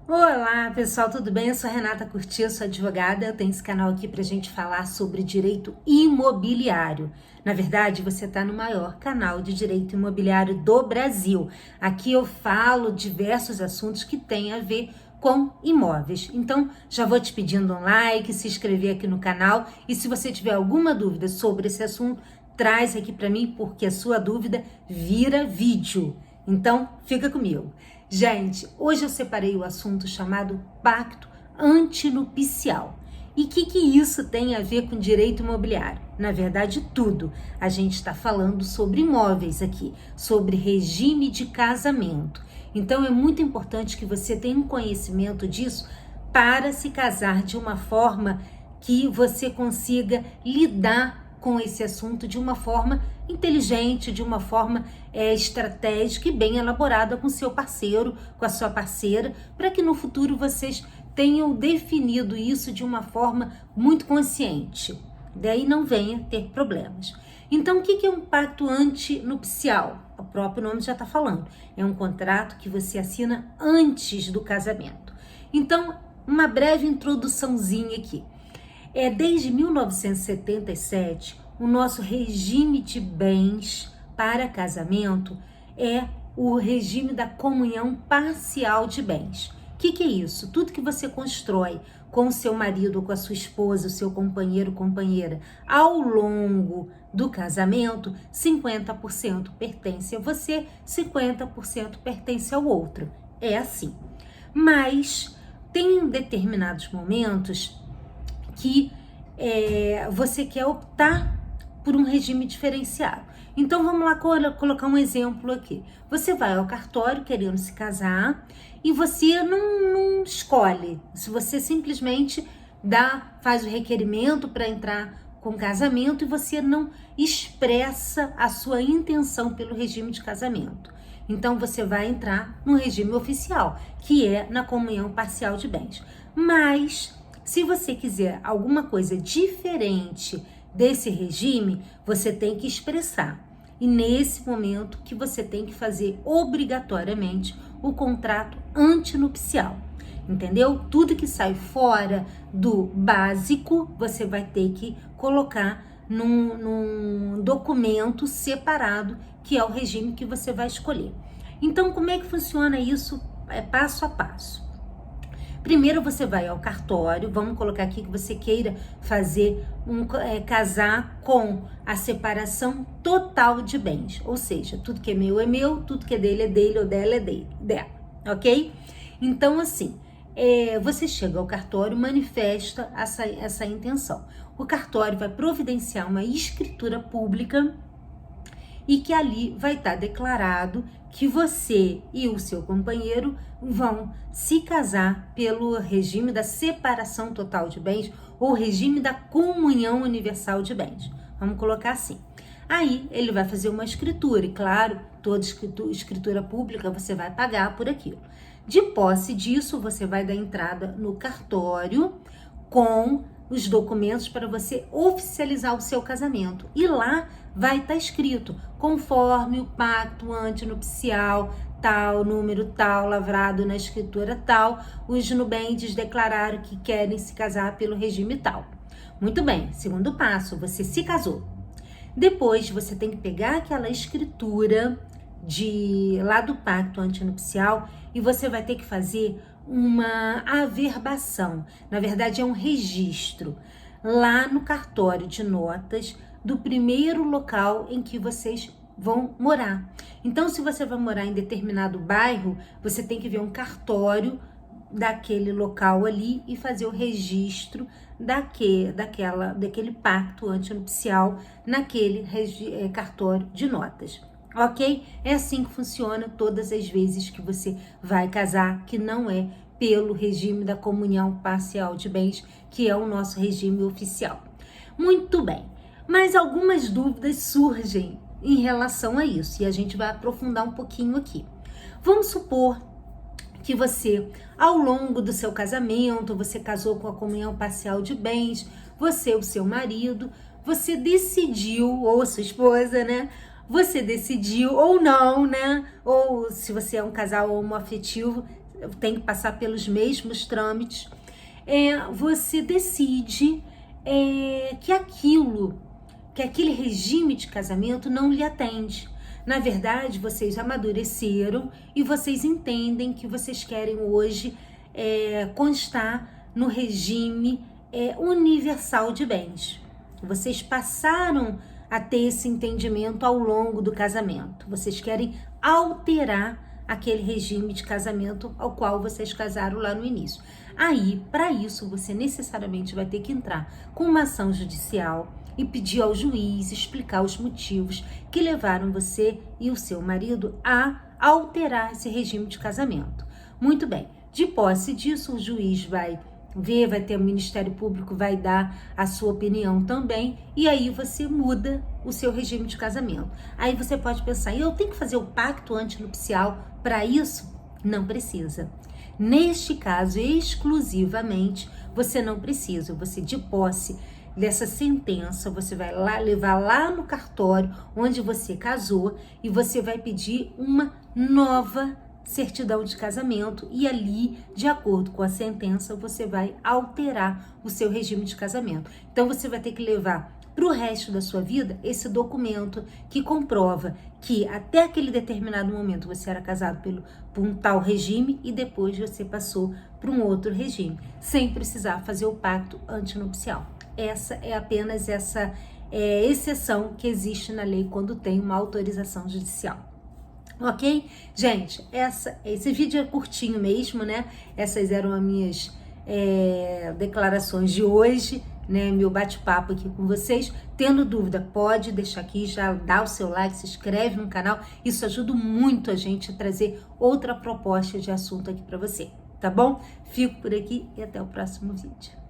Olá, pessoal, tudo bem? Eu sou a Renata Curti, sou advogada. Eu tenho esse canal aqui para a gente falar sobre direito imobiliário. Na verdade, você está no maior canal de direito imobiliário do Brasil. Aqui eu falo diversos assuntos que têm a ver com imóveis. Então, já vou te pedindo um like, se inscrever aqui no canal e se você tiver alguma dúvida sobre esse assunto, traz aqui para mim, porque a sua dúvida vira vídeo. Então, fica comigo. Gente, hoje eu separei o assunto chamado pacto antinupcial. E o que isso tem a ver com direito imobiliário? Na verdade, tudo. A gente está falando sobre imóveis aqui, sobre regime de casamento. Então, é muito importante que você tenha um conhecimento disso para se casar de uma forma que você consiga lidar com esse assunto de uma forma inteligente, de uma forma estratégica e bem elaborada com seu parceiro, com a sua parceira, para que no futuro vocês tenham definido isso de uma forma muito consciente. Daí não venha ter problemas. Então, o que é um pacto antinupcial? O próprio nome já está falando. É um contrato que você assina antes do casamento. Então, uma breve introduçãozinha aqui. Desde 1977, o nosso regime de bens para casamento é o regime da comunhão parcial de bens. O que é isso? Tudo que você constrói com o seu marido, com a sua esposa, o seu companheiro, companheira, ao longo do casamento, 50% pertence a você, 50% pertence ao outro. É assim. Mas tem determinados momentos que você quer optar por um regime diferenciado. Então vamos lá colocar um exemplo aqui. Você vai ao cartório querendo se casar e você não escolhe. Se você simplesmente faz o requerimento para entrar com casamento e você não expressa a sua intenção pelo regime de casamento. Então você vai entrar no regime oficial, que é na comunhão parcial de bens. Mas se você quiser alguma coisa diferente desse regime, você tem que expressar. E nesse momento que você tem que fazer obrigatoriamente o contrato antinupcial. Entendeu? Tudo que sai fora do básico, você vai ter que colocar num documento separado, que é o regime que você vai escolher. Então, como é que funciona isso passo a passo? Primeiro você vai ao cartório, vamos colocar aqui que você queira fazer casar com a separação total de bens, ou seja, tudo que é meu, tudo que é dele, ou dela é dela, ok? Então assim, você chega ao cartório, manifesta essa intenção. O cartório vai providenciar uma escritura pública e que ali vai estar declarado que você e o seu companheiro vão se casar pelo regime da separação total de bens ou regime da comunhão universal de bens. Vamos colocar assim. Aí ele vai fazer uma escritura e, claro, toda escritura pública você vai pagar por aquilo. De posse disso, você vai dar entrada no cartório com os documentos para você oficializar o seu casamento. E lá vai estar escrito, conforme o pacto antinupcial, tal, número tal, lavrado na escritura tal, os nubentes declararam que querem se casar pelo regime tal. Muito bem, segundo passo, você se casou. Depois você tem que pegar aquela escritura lá do pacto antinupcial e você vai ter que fazer uma averbação. Na verdade, é um registro lá no cartório de notas do primeiro local em que vocês vão morar. Então, se você vai morar em determinado bairro, você tem que ver um cartório daquele local ali e fazer o registro daquele pacto antinupcial naquele cartório de notas. Ok? É assim que funciona todas as vezes que você vai casar, que não é pelo regime da comunhão parcial de bens, que é o nosso regime oficial. Muito bem, mas algumas dúvidas surgem em relação a isso e a gente vai aprofundar um pouquinho aqui. Vamos supor que você, ao longo do seu casamento, você casou com a comunhão parcial de bens, você, o seu marido, você decidiu, ou a sua esposa, né? Você decidiu ou não, né? Ou se você é um casal homoafetivo, tem que passar pelos mesmos trâmites, você decide que aquele regime de casamento não lhe atende. Na verdade, vocês amadureceram e vocês entendem que vocês querem hoje constar no regime universal de bens. Vocês passaram a ter esse entendimento ao longo do casamento. Vocês querem alterar aquele regime de casamento ao qual vocês casaram lá no início. Aí, para isso, você necessariamente vai ter que entrar com uma ação judicial e pedir ao juiz explicar os motivos que levaram você e o seu marido a alterar esse regime de casamento. Muito bem, de posse disso, o juiz vai ver, vai ter o Ministério Público, vai dar a sua opinião também, e aí você muda o seu regime de casamento. Aí você pode pensar, eu tenho que fazer o pacto antinupcial para isso? Não precisa. Neste caso, exclusivamente, você não precisa. Você, de posse dessa sentença, você vai levar lá no cartório onde você casou e você vai pedir uma nova certidão de casamento, e ali, de acordo com a sentença, você vai alterar o seu regime de casamento. Então você vai ter que levar para o resto da sua vida esse documento que comprova que até aquele determinado momento você era casado por um tal regime e depois você passou para um outro regime, sem precisar fazer o pacto antinupcial. Essa é apenas essa exceção que existe na lei quando tem uma autorização judicial. Ok? Gente, esse vídeo é curtinho mesmo, né? Essas eram as minhas declarações de hoje, né? Meu bate-papo aqui com vocês. Tendo dúvida, pode deixar aqui, já dá o seu like, se inscreve no canal. Isso ajuda muito a gente a trazer outra proposta de assunto aqui para você, tá bom? Fico por aqui e até o próximo vídeo.